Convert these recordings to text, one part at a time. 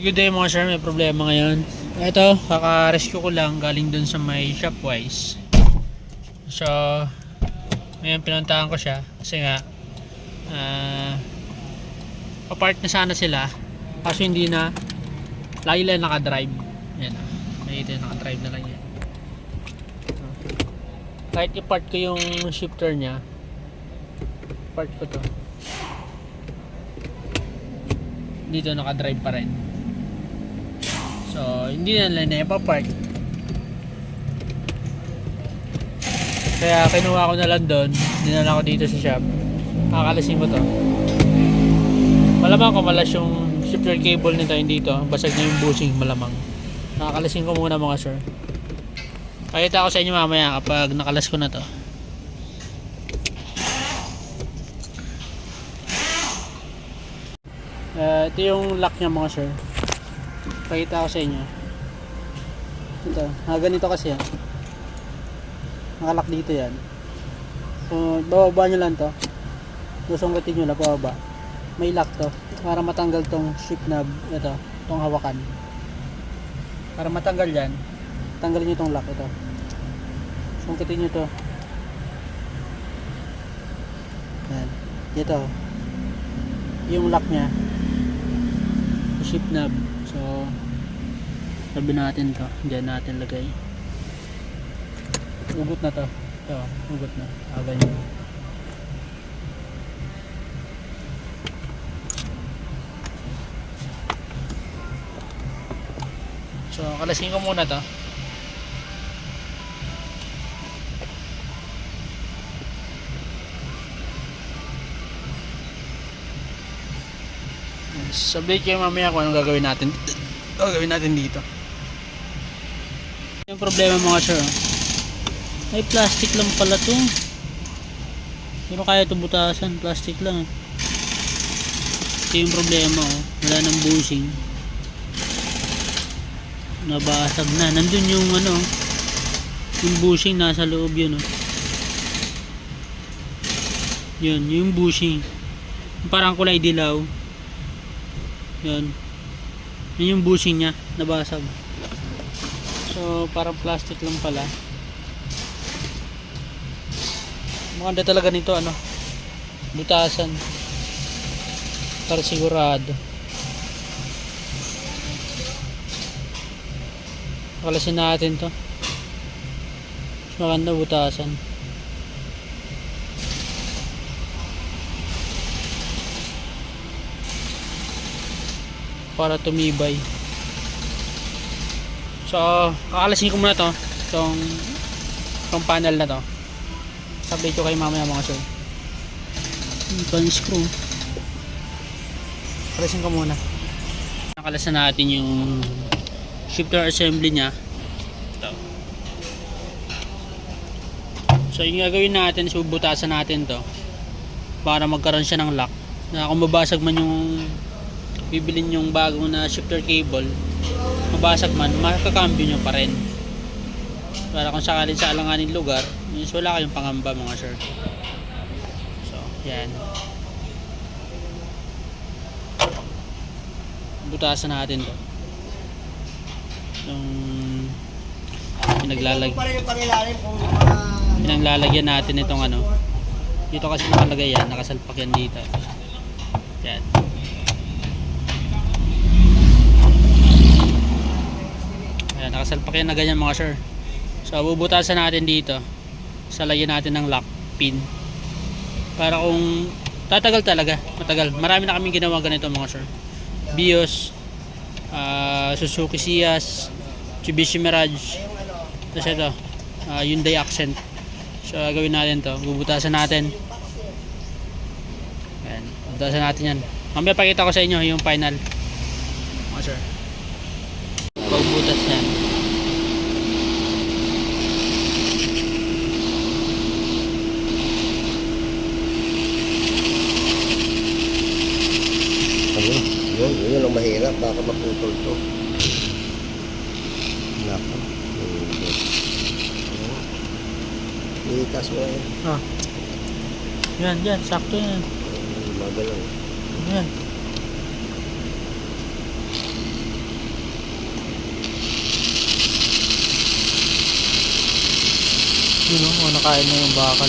Good day mga sir, may problema ngayon. Ito, kaka-rescue ko lang galing dun sa may Shopwise. So, ngayon pinuntahan ko siya kasi nga pa-park na sana sila kaso hindi na, lagi lang naka-drive. Yan, nakikita yung naka-drive na lang yan. Kahit i-park ko yung shifter nya, park ko to, dito naka-drive pa rin. So, hindi na lang na ipapark. Kaya kinuha ko na lang doon. Dinala ko dito sa shop. Kakalasin ko to. Malamang kumalas yung shifter cable nito hindi dito. Basag na yung bushing malamang. Nakakalasin ko muna mga sir. Pakita ko sa inyo mamaya kapag nakalas ko na to. Ito yung lock nya mga sir. Pakita ko sa inyo. Ito, ganito kasi yan. Nakalak dito yan. So, bababa nyo lang to. Susungkitin nyo lang, bababa. May lock to. Para matanggal tong shift knob. Ito, tong hawakan. Para matanggal yan, tanggalin nyo tong lock. Ito. Sungkitin nyo to. Yan. Ito. Yung lock nya. Shift knob. So, sabi natin to, diyan natin lagay. Ugot na to. Ito, ugot na. Ganyan. So, kalasin ko muna to. Sabi kayo mamaya kung anong gagawin natin dito. Yung problema mga sir, ay plastic lang pala to. Pero kaya ito butasan, plastic lang. Ito yung problema, oh. Wala nang bushing. Nabasag na. Nandun yung ano, yung bushing nasa loob yun, oh. Yun, yung bushing. Parang kulay dilaw. Yun. Yun yung bushing nya, nabasag. So, parang plastic lang pala. Maganda talaga nito, ano, butasan. Para sigurado. Kalasin natin to. Maganda butasan. Para tumibay. So, kakalasin ko muna to. Itong panel na to. Sabi ko kayo mamaya mga sir. Pan screw. Kakalasin ko muna. Nakalasan natin yung shifter assembly nya. Ito. So, yung gagawin natin is bubutasan natin to para magkaroon siya ng lock. Na kung mabasag man yung bibilin yung bagong na shifter cable, mabasag man, makakambyo nyo pa rin para kung sakalin sa alanganin lugar, wala kayong pangamba mga sir. So, yan, butasan natin to yung pinaglalagyan natin itong ano dito kasi nakalagay yan, nakasalpak yan dito. Yan. Nakasalpak yan na ganyan mga sir. So bubutasan natin dito, salagyan natin ng lock pin para kung tatagal talaga, matagal. Marami na kaming ginawa ganito mga sir. Vios, Suzuki Ciaz, Mitsubishi Mirage, tapos ito Hyundai Accent. So gagawin natin to, bubutasan natin. Ayan, bubutasan natin yan. Mamaya pakita ko sa inyo yung final mga sir. Pagbutas yan. Yun ang mahirap, baka maputol to. Nako. Itas mo yan. Yan, sakto yan. Magalang. Yan. Yun o, nakain na yung bakal.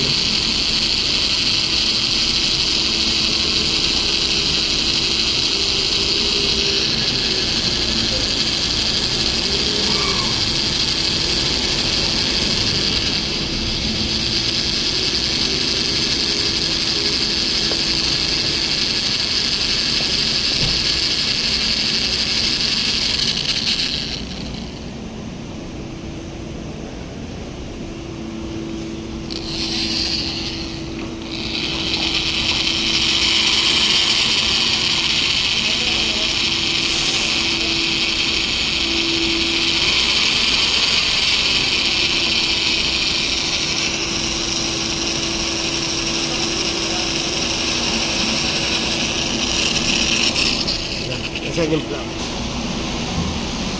Saan yung plug?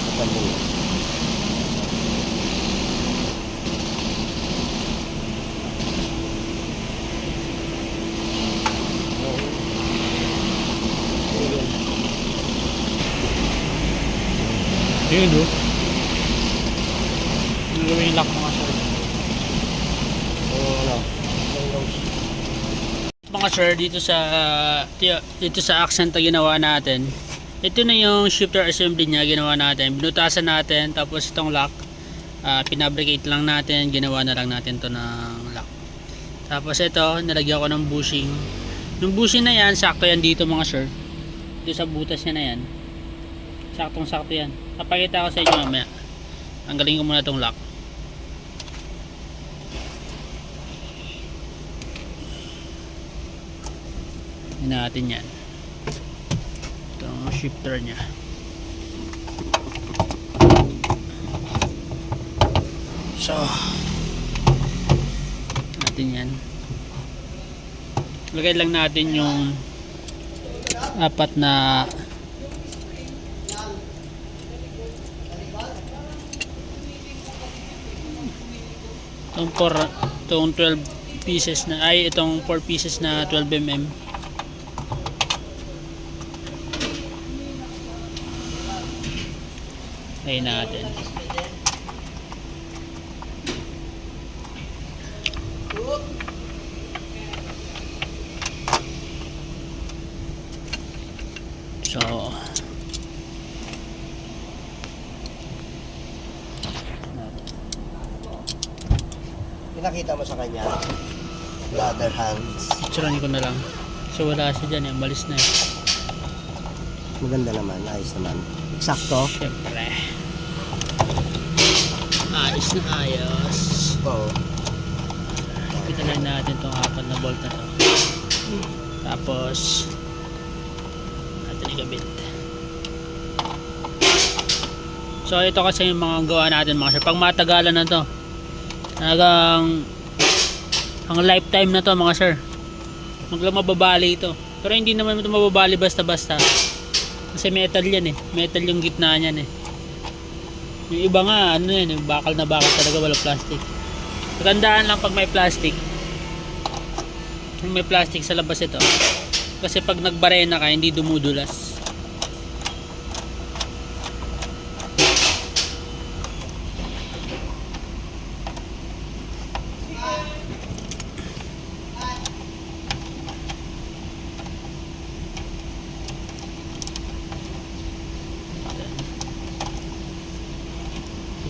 Matanda na. Yun o. Gagawin yung lock mga sir. Ano? Mga sir, dito sa accent na ginawa natin. Ito na yung shifter assembly niya, ginawa natin. Binutasan natin, tapos itong lock, pinabricate lang natin, ginawa na lang natin to ng lock. Tapos ito, nilagyan ko ng bushing. Yung bushing na yan, sakto yan dito mga sir. Dito sa butas niya na yan. Saktong sakto yan. Papakita ko sa inyo mamaya. Tanggalin ko muna itong lock. Yan natin yan. Itong shifter nya. So natin yan. Lagay lang natin yung apat na itong 12 pieces na itong 4 pieces na 12mm. Ayun natin. So Pinakita mo sa kanya the other hands. picturean ko na lang. So wala siya dyan, malis na eh. Maganda naman, ayos naman. Eksakto. Siyempre. Ayos na ayos. Oo. Kita lang natin itong apat na bolt na to. Tapos natin ikabit. So ito kasi yung mga gawa natin mga sir. Pag matagalan na to, talagang ang lifetime na to mga sir. Maglang mababali ito. Pero hindi naman ito mababali basta-basta. Kasi metal yan eh. Metal yung gitna niyan eh. Yung iba nga ano yan, bakal na bakal talaga, wala plastic. Magandaan lang pag may plastic. Kung may plastic sa labas ito. Kasi pag nagbarena ka, hindi dumudulas.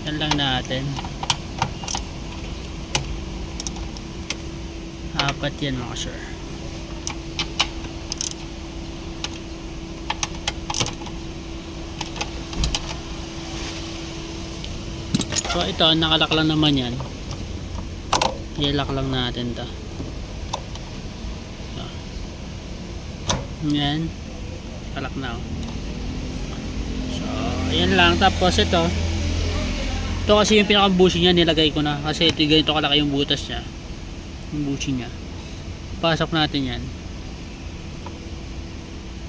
Yan lang natin. Apat yan mga sir. So ito, nakalak lang naman yan. I-lock lang natin to. So, yan. Nakalak na. So ayan lang. Tapos ito kasi yung pinaka-bushing niya, nilagay ko na kasi ito ganito kalaki yung butas niya, yung bushing niya. Pasok natin yan.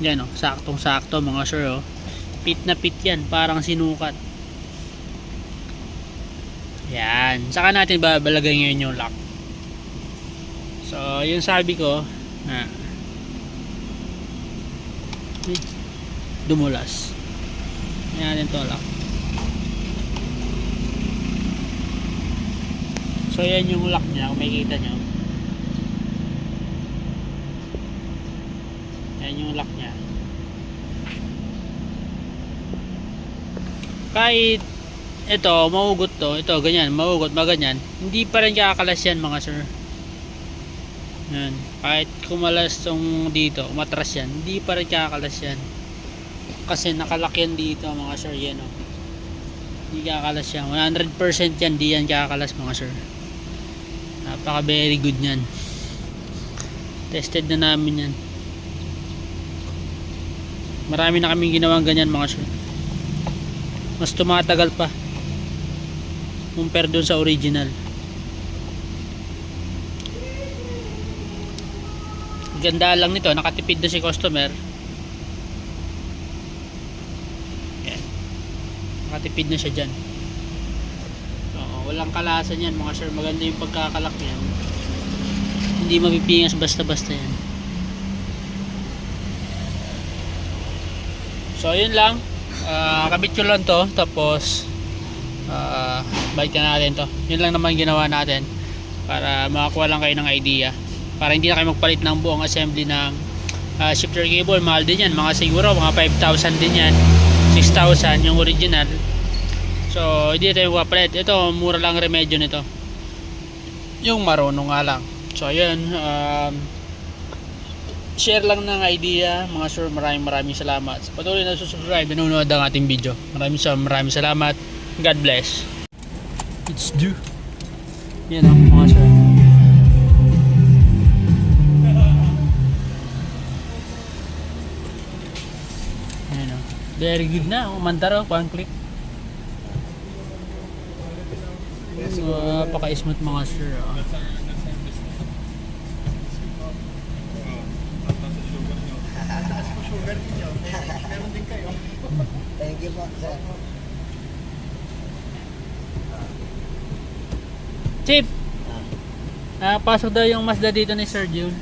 Yan o, saktong sakto mga sir o. Pit na pit yan, parang sinukat. Yan, saka natin babalagay ngayon yung lock. So yung sabi ko na dumulas. Yan natin to lock. So yan yung lock niya, kung makikita nyo. Yan yung lock niya. Kahit ito, maugot to, ito ganyan, maugot, maganyan, hindi pa rin kakakalas yan mga sir. Yan. Kahit kumalas tong dito, umatras yan, hindi pa rin kakakalas yan. Kasi nakalak yan dito mga sir, yan o. Hindi kakakalas yan, 100% yan, di yan kakakalas mga sir. Napaka very good yan. Tested na namin yan. Marami na kaming ginawang ganyan mga sir. Mas tumatagal pa compare dun sa original. Ganda lang nito, nakatipid na si customer. Yan. Nakatipid na siya dyan. Walang kalasan yan mga sir, maganda yung pagkakalak yan, hindi mapipingas basta basta yan. So yun lang, kabit ko lang to, tapos balik na natin to. Yun lang naman ginawa natin para makakuha lang kayo ng idea, para hindi na kayo magpalit ng buong assembly ng shifter cable. Mahal din yan, mga siguro mga 5,000 din yan, 6,000 yung original. So hindi tayo mapapalit. Ito mura lang remedyo nito, yung marunong nga lang. So yun, share lang ng idea mga sir. Maraming salamat sa patuloy na subscribe, nanonood ang ating video. Maraming salamat. God bless. It's due. Yan ang mga sir. Yan o. Very good na. Umandar o. One click. So, napaka-smooth mga sir. Thank you po, sir. Chip! Pasok daw yung Mazda dito ni Sir June.